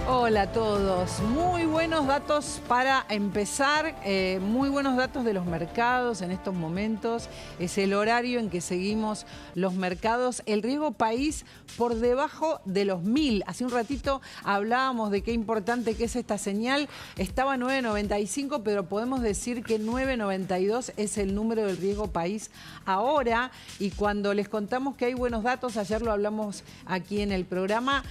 Hola a todos, muy buenos datos para empezar, muy buenos datos de los mercados en estos momentos, es el horario en que seguimos los mercados, el riesgo país por debajo de los 1000, hace un ratito hablábamos de qué importante que es esta señal, estaba 9.95 pero podemos decir que 9.92 es el número del riesgo país ahora y cuando les contamos que hay buenos datos, ayer lo hablamos aquí en el programa,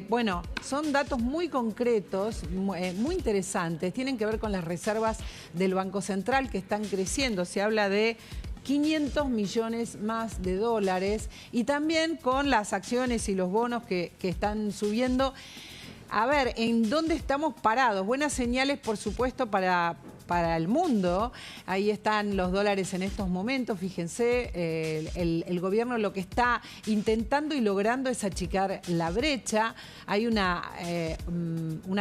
bueno, son datos muy concretos, muy interesantes, tienen que ver con las reservas del Banco Central que están creciendo, se habla de 500 millones más de dólares y también con las acciones y los bonos que están subiendo. A ver, ¿en dónde estamos parados? Buenas señales, por supuesto, para el mundo. Ahí están los dólares en estos momentos, fíjense, el gobierno lo que está intentando y logrando es achicar la brecha. Hay una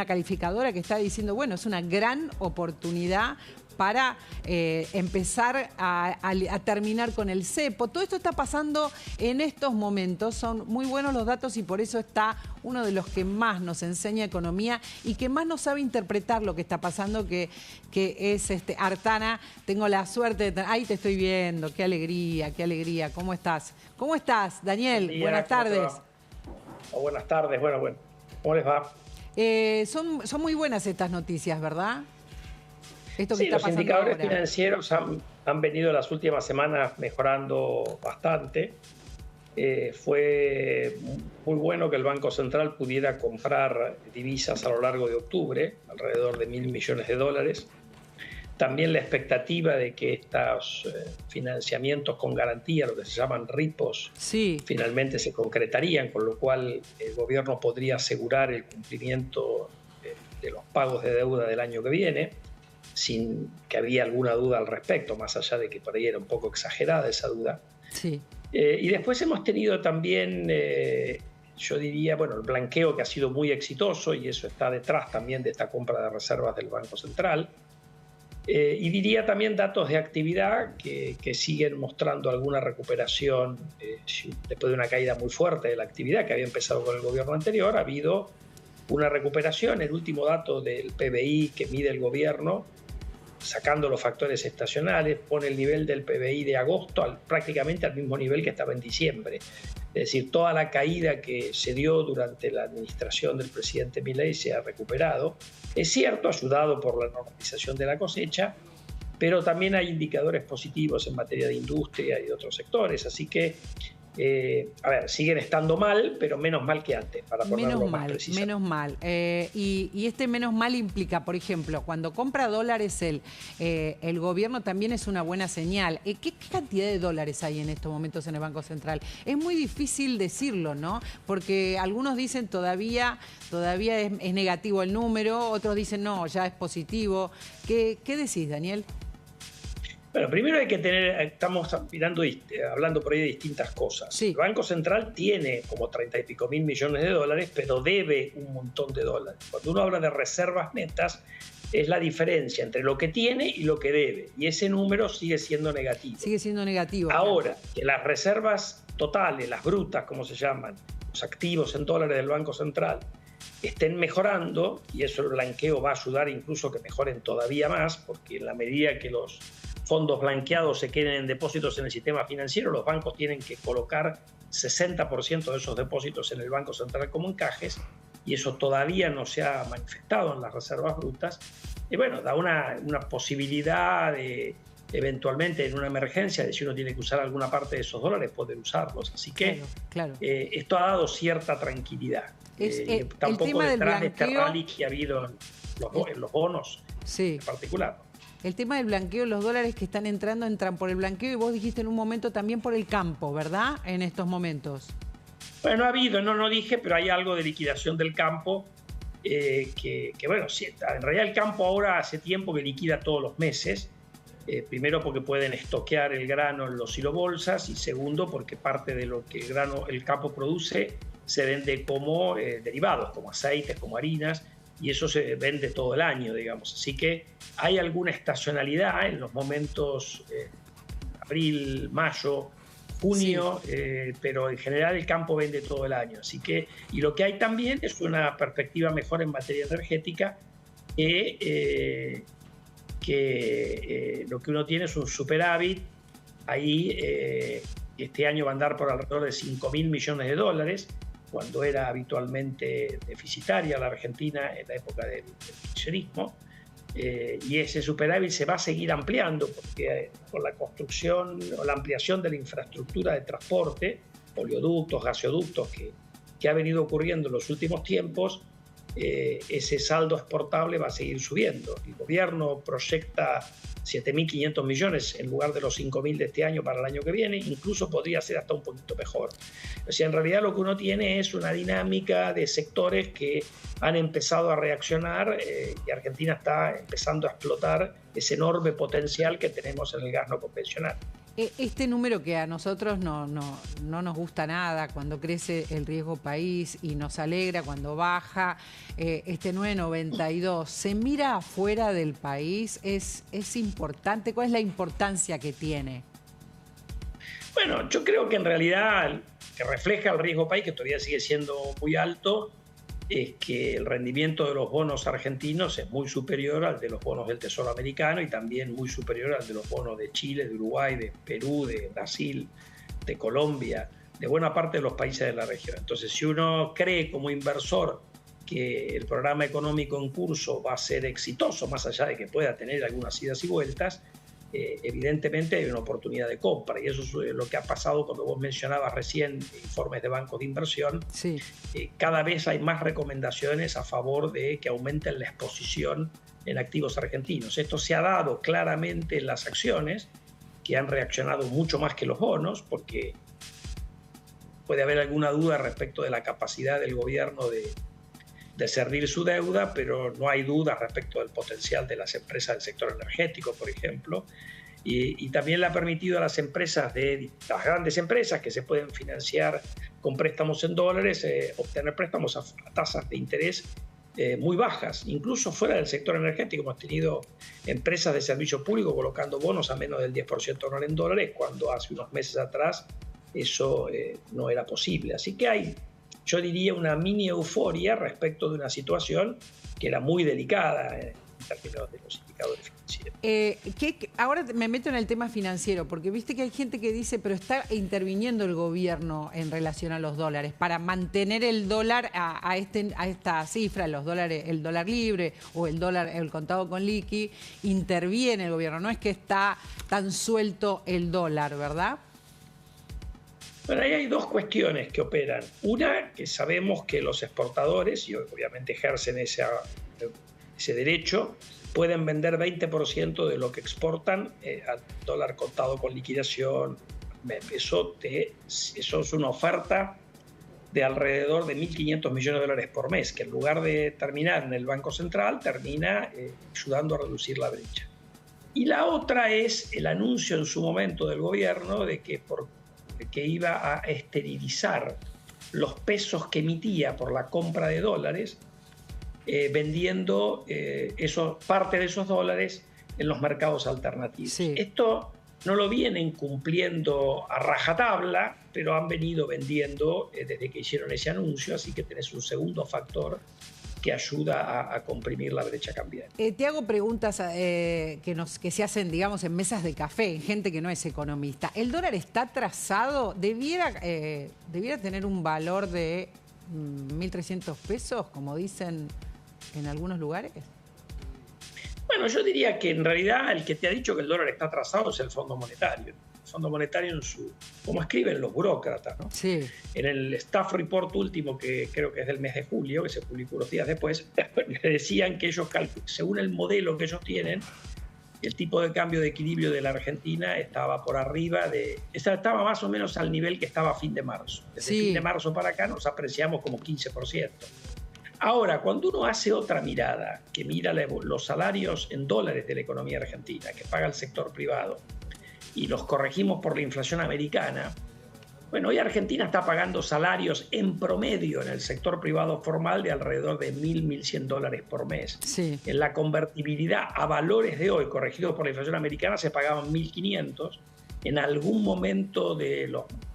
calificadora que está diciendo, bueno, es una gran oportunidad para empezar a terminar con el cepo. Todo esto está pasando en estos momentos, son muy buenos los datos y por eso está uno de los que más nos enseña economía y que más nos sabe interpretar lo que está pasando, que es Artana. Tengo la suerte de... Ahí te estoy viendo, qué alegría. ¿Cómo estás? ¿Cómo estás, Daniel? Día, buenas tardes. Buenas tardes, bueno, ¿cómo les va? Son muy buenas estas noticias, ¿verdad? Esto que sí, está los pasando indicadores ahora. financieros han venido las últimas semanas mejorando bastante. Fue muy bueno que el Banco Central pudiera comprar divisas a lo largo de octubre, alrededor de 1.000 millones de dólares. También la expectativa de que estos financiamientos con garantía, lo que se llaman repos, sí, finalmente se concretarían, con lo cual el gobierno podría asegurar el cumplimiento de los pagos de deuda del año que viene, sin que había alguna duda al respecto, más allá de que por ahí era un poco exagerada esa duda. Sí. Y después hemos tenido también, yo diría, bueno, el blanqueo que ha sido muy exitoso y eso está detrás también de esta compra de reservas del Banco Central. Y diría también datos de actividad que siguen mostrando alguna recuperación después de una caída muy fuerte de la actividad que había empezado con el gobierno anterior. Ha habido una recuperación. El último dato del PBI que mide el gobierno, sacando los factores estacionales, pone el nivel del PBI de agosto prácticamente al mismo nivel que estaba en diciembre. Es decir, toda la caída que se dio durante la administración del presidente Milei se ha recuperado. Es cierto, ayudado por la normalización de la cosecha, pero también hay indicadores positivos en materia de industria y de otros sectores. Así que, a ver, siguen estando mal, pero menos mal que antes, para ponerlo más preciso. Menos mal. Y este menos mal implica, por ejemplo, cuando compra dólares el gobierno también es una buena señal. ¿Qué cantidad de dólares hay en estos momentos en el Banco Central? Es muy difícil decirlo, ¿no? Porque algunos dicen todavía es negativo el número, otros dicen no, ya es positivo. ¿Qué decís, Daniel? Bueno, primero hay que estamos hablando por ahí de distintas cosas. Sí. El Banco Central tiene como 30 y pico mil millones de dólares, pero debe un montón de dólares. Cuando uno habla de reservas netas, es la diferencia entre lo que tiene y lo que debe. Y ese número sigue siendo negativo. Sigue siendo negativo. Ahora, que las reservas totales, las brutas, como se llaman, los activos en dólares del Banco Central, estén mejorando, y eso el blanqueo va a ayudar incluso que mejoren todavía más, porque en la medida que los fondos blanqueados se queden en depósitos en el sistema financiero, los bancos tienen que colocar 60% de esos depósitos en el Banco Central como encajes, y eso todavía no se ha manifestado en las reservas brutas. Y bueno, da una posibilidad de, eventualmente en una emergencia, de si uno tiene que usar alguna parte de esos dólares, poder usarlos. Así que claro. Esto ha dado cierta tranquilidad. Tampoco el tema detrás del de este blanqueo, rally que ha habido en los bonos, sí, en particular. El tema del blanqueo, los dólares que están entrando, entran por el blanqueo y vos dijiste en un momento también por el campo, ¿verdad? En estos momentos. Bueno, ha habido, no dije, pero hay algo de liquidación del campo que bueno, sí, en realidad el campo ahora hace tiempo que liquida todos los meses. Primero porque pueden estoquear el grano en los silobolsas y segundo porque parte de lo que el campo produce se vende como derivados, como aceites, como harinas, y eso se vende todo el año, digamos. Así que hay alguna estacionalidad en los momentos abril, mayo, junio, pero en general el campo vende todo el año. Así que, y lo que hay también es una perspectiva mejor en materia energética, que lo que uno tiene es un superávit. Ahí este año va a andar por alrededor de 5.000 millones de dólares, cuando era habitualmente deficitaria la Argentina en la época del kirchnerismo. Y ese superávit se va a seguir ampliando porque con la construcción o la ampliación de la infraestructura de transporte, oleoductos, gasoductos que ha venido ocurriendo en los últimos tiempos, ese saldo exportable va a seguir subiendo. El gobierno proyecta 7.500 millones en lugar de los 5.000 de este año para el año que viene, incluso podría ser hasta un poquito mejor. O sea, en realidad lo que uno tiene es una dinámica de sectores que han empezado a reaccionar y Argentina está empezando a explotar ese enorme potencial que tenemos en el gas no convencional. Este número que a nosotros no nos gusta nada, cuando crece el riesgo país, y nos alegra cuando baja, este 9,92, ¿se mira afuera del país? ¿Es importante? ¿Cuál es la importancia que tiene? Bueno, yo creo que en realidad que refleja el riesgo país, que todavía sigue siendo muy alto, es que el rendimiento de los bonos argentinos es muy superior al de los bonos del Tesoro americano y también muy superior al de los bonos de Chile, de Uruguay, de Perú, de Brasil, de Colombia, de buena parte de los países de la región. Entonces, si uno cree como inversor que el programa económico en curso va a ser exitoso, más allá de que pueda tener algunas idas y vueltas, evidentemente hay una oportunidad de compra, y eso es lo que ha pasado cuando vos mencionabas recién informes de bancos de inversión. Sí. Cada vez hay más recomendaciones a favor de que aumenten la exposición en activos argentinos. Esto se ha dado claramente en las acciones, que han reaccionado mucho más que los bonos, porque puede haber alguna duda respecto de la capacidad del gobierno de servir su deuda, pero no hay duda respecto del potencial de las empresas del sector energético, por ejemplo, y también le ha permitido a las empresas, las grandes empresas que se pueden financiar con préstamos en dólares, obtener préstamos a tasas de interés muy bajas, incluso fuera del sector energético. Hemos tenido empresas de servicio público colocando bonos a menos del 10% anual en dólares, cuando hace unos meses atrás eso no era posible. Así que hay, yo diría, una mini euforia respecto de una situación que era muy delicada en términos de los indicadores financieros. Ahora me meto en el tema financiero, porque viste que hay gente que dice, pero está interviniendo el gobierno en relación a los dólares para mantener el dólar a esta cifra, los dólares, el dólar libre o el contado con liqui. Interviene el gobierno, no es que está tan suelto el dólar, ¿verdad? Bueno, ahí hay dos cuestiones que operan. Una, que sabemos que los exportadores, y obviamente ejercen ese derecho, pueden vender 20% de lo que exportan al dólar contado con liquidación. Eso es una oferta de alrededor de 1.500 millones de dólares por mes, que en lugar de terminar en el Banco Central, termina ayudando a reducir la brecha. Y la otra es el anuncio en su momento del gobierno de que iba a esterilizar los pesos que emitía por la compra de dólares, vendiendo parte de esos dólares en los mercados alternativos. Sí. Esto no lo vienen cumpliendo a rajatabla, pero han venido vendiendo desde que hicieron ese anuncio, así que tenés un segundo factor que ayuda a comprimir la brecha cambiaria. Te hago preguntas que se hacen, digamos, en mesas de café, gente que no es economista. ¿El dólar está trazado? ¿Debiera tener un valor de 1.300 pesos, como dicen en algunos lugares? Bueno, yo diría que en realidad el que te ha dicho que el dólar está trazado es el Fondo Monetario. El Fondo Monetario, como escriben los burócratas, ¿no? Sí. En el staff report último, que creo que es del mes de julio, que se publicó unos días después, le decían que ellos, según el modelo que ellos tienen, el tipo de cambio de equilibrio de la Argentina estaba por arriba estaba más o menos al nivel que estaba a fin de marzo. Desde fin de marzo para acá nos apreciamos como 15%. Ahora, cuando uno hace otra mirada, que mira los salarios en dólares de la economía argentina, que paga el sector privado, y los corregimos por la inflación americana, bueno, hoy Argentina está pagando salarios en promedio en el sector privado formal de alrededor de $1.100 por mes. Sí. En la convertibilidad a valores de hoy, corregidos por la inflación americana, se pagaban 1.500, en algún momento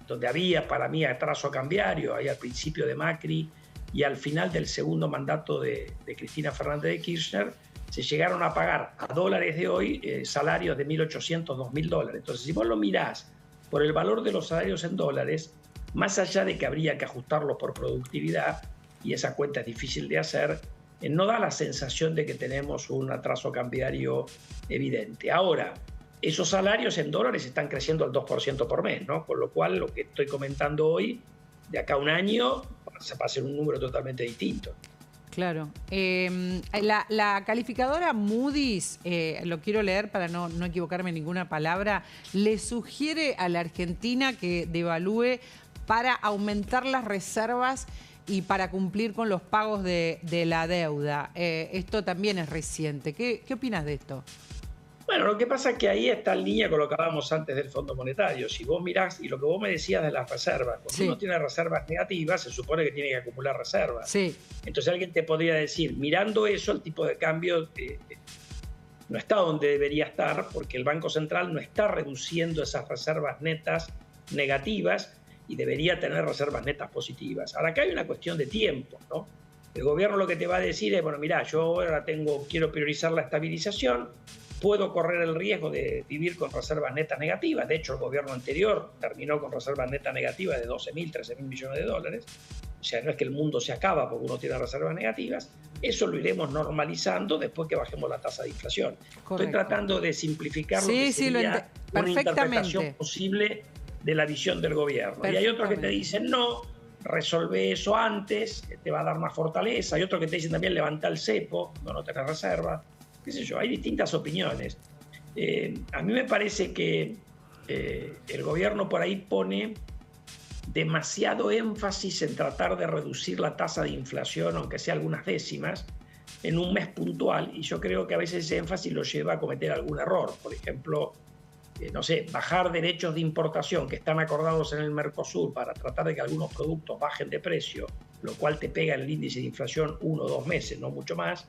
donde había para mí atraso cambiario, ahí al principio de Macri y al final del segundo mandato de Cristina Fernández de Kirchner, se llegaron a pagar a dólares de hoy salarios de 1.800, 2.000 dólares. Entonces, si vos lo mirás por el valor de los salarios en dólares, más allá de que habría que ajustarlos por productividad, y esa cuenta es difícil de hacer, no da la sensación de que tenemos un atraso cambiario evidente. Ahora, esos salarios en dólares están creciendo al 2% por mes, ¿no? Con lo cual, lo que estoy comentando hoy, de acá a un año, va a ser un número totalmente distinto. Claro. La calificadora Moody's, lo quiero leer para no equivocarme en ninguna palabra, le sugiere a la Argentina que devalúe para aumentar las reservas y para cumplir con los pagos de la deuda. Esto también es reciente. ¿Qué opinas de esto? Bueno, lo que pasa es que ahí está en línea con lo que hablábamos antes del Fondo Monetario. Si vos mirás, y lo que vos me decías de las reservas, cuando uno tiene reservas negativas, se supone que tiene que acumular reservas. Sí. Entonces alguien te podría decir, mirando eso, el tipo de cambio no está donde debería estar, porque el Banco Central no está reduciendo esas reservas netas negativas y debería tener reservas netas positivas. Ahora, acá hay una cuestión de tiempo, ¿no? El gobierno lo que te va a decir es, bueno, mirá, yo ahora quiero priorizar la estabilización, puedo correr el riesgo de vivir con reservas netas negativas. De hecho, el gobierno anterior terminó con reservas netas negativas de 12.000, 13.000 millones de dólares. O sea, no es que el mundo se acaba porque uno tiene reservas negativas. Eso lo iremos normalizando después que bajemos la tasa de inflación. Correcto. Estoy tratando de simplificar lo que sería una interpretación posible de la visión del gobierno. Y hay otros que te dicen, no, resolve eso antes, te va a dar más fortaleza. Hay otros que te dicen también, levanta el cepo, no tenés reserva. Qué sé yo, hay distintas opiniones. A mí me parece que el gobierno por ahí pone demasiado énfasis en tratar de reducir la tasa de inflación, aunque sea algunas décimas, en un mes puntual, y yo creo que a veces ese énfasis lo lleva a cometer algún error. Por ejemplo, no sé, bajar derechos de importación que están acordados en el Mercosur para tratar de que algunos productos bajen de precio, lo cual te pega en el índice de inflación 1 o 2 meses, no mucho más.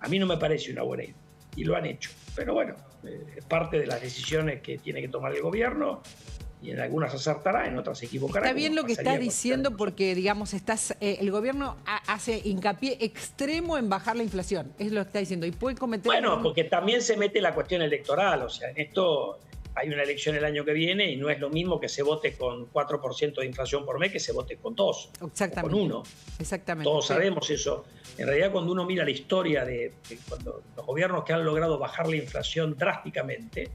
A mí no me parece una buena idea, y lo han hecho. Pero bueno, es parte de las decisiones que tiene que tomar el gobierno, y en algunas acertará, en otras se equivocará. Está bien lo que está diciendo porque, digamos, el gobierno hace hincapié extremo en bajar la inflación, es lo que está diciendo, y puede cometer... Bueno, porque también se mete la cuestión electoral, o sea, en esto hay una elección el año que viene y no es lo mismo que se vote con 4% de inflación por mes que se vote con 2, exactamente, o con 1. Exactamente. Todos sabemos eso. En realidad, cuando uno mira la historia de cuando los gobiernos que han logrado bajar la inflación drásticamente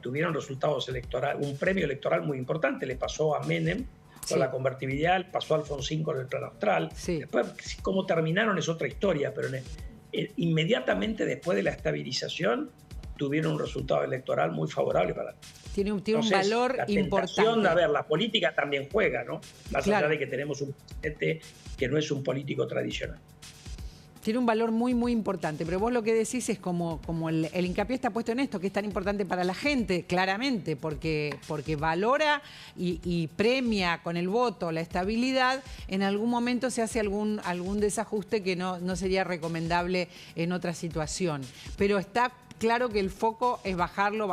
tuvieron resultados electorales, un premio electoral muy importante. Le pasó a Menem con la convertibilidad, le pasó a Alfonsín con el Plan Austral. Sí. Después, cómo terminaron es otra historia, pero inmediatamente después de la estabilización tuvieron un resultado electoral muy favorable para... Tiene un valor importante. A ver, la política también juega, ¿no? Más allá de que tenemos un presidente que no es un político tradicional. Tiene un valor muy, muy importante, pero vos lo que decís es como el hincapié está puesto en esto, que es tan importante para la gente, claramente, porque valora y premia con el voto la estabilidad. En algún momento se hace algún desajuste que no sería recomendable en otra situación. Pero está claro que el foco es bajarlo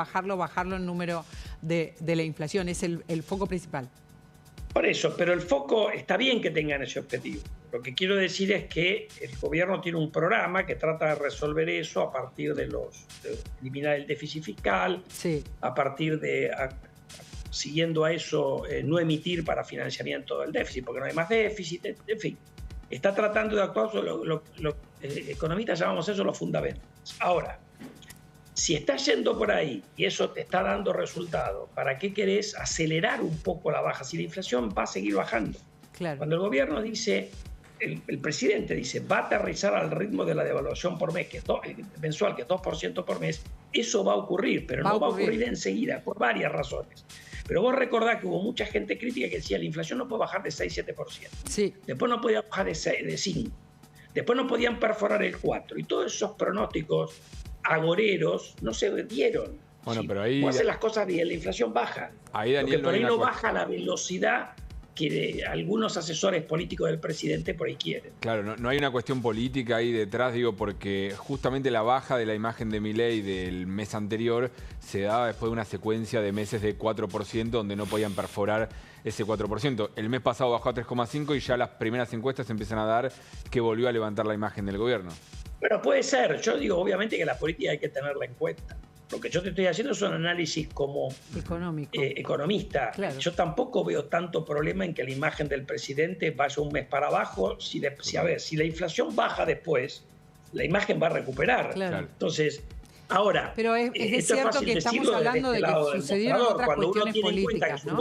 el número de la inflación, es el foco principal. Por eso, pero el foco, está bien que tengan ese objetivo. Lo que quiero decir es que el gobierno tiene un programa que trata de resolver eso a partir de eliminar el déficit fiscal, a partir de, siguiendo a eso, no emitir para financiamiento del déficit, porque no hay más déficit, en fin. Está tratando de actuar sobre los economistas llamamos eso los fundamentos. Ahora, si estás yendo por ahí y eso te está dando resultados, ¿para qué querés acelerar un poco la baja? Si la inflación va a seguir bajando. Claro. Cuando el gobierno dice, el presidente dice, va a aterrizar al ritmo de la devaluación por mes, mensual, que es 2% por mes, eso va a ocurrir, pero no va a ocurrir enseguida, por varias razones. Pero vos recordás que hubo mucha gente crítica que decía, la inflación no puede bajar de 6-7%. Sí. Después no podía bajar de 5%. Después no podían perforar el 4%. Y todos esos pronósticos agoreros no se dieron. Bueno, si pero ahí... vos haces las cosas bien, la inflación baja. Ahí, Daniel, Porque por ahí no baja la velocidad que algunos asesores políticos del presidente por ahí quieren. Claro, no hay una cuestión política ahí detrás, digo, porque justamente la baja de la imagen de Milei del mes anterior se daba después de una secuencia de meses de 4%, donde no podían perforar ese 4%. El mes pasado bajó a 3,5% y ya las primeras encuestas empiezan a dar que volvió a levantar la imagen del gobierno. Pero puede ser. Yo digo, obviamente, que la política hay que tenerla en cuenta. Lo que yo te estoy haciendo es un análisis como economista. Claro. Yo tampoco veo tanto problema en que la imagen del presidente vaya un mes para abajo. Si la inflación baja después, la imagen va a recuperar. Claro. Entonces, ahora... Pero es cierto que estamos hablando de que sucedieron otras cuestiones políticas, ¿no?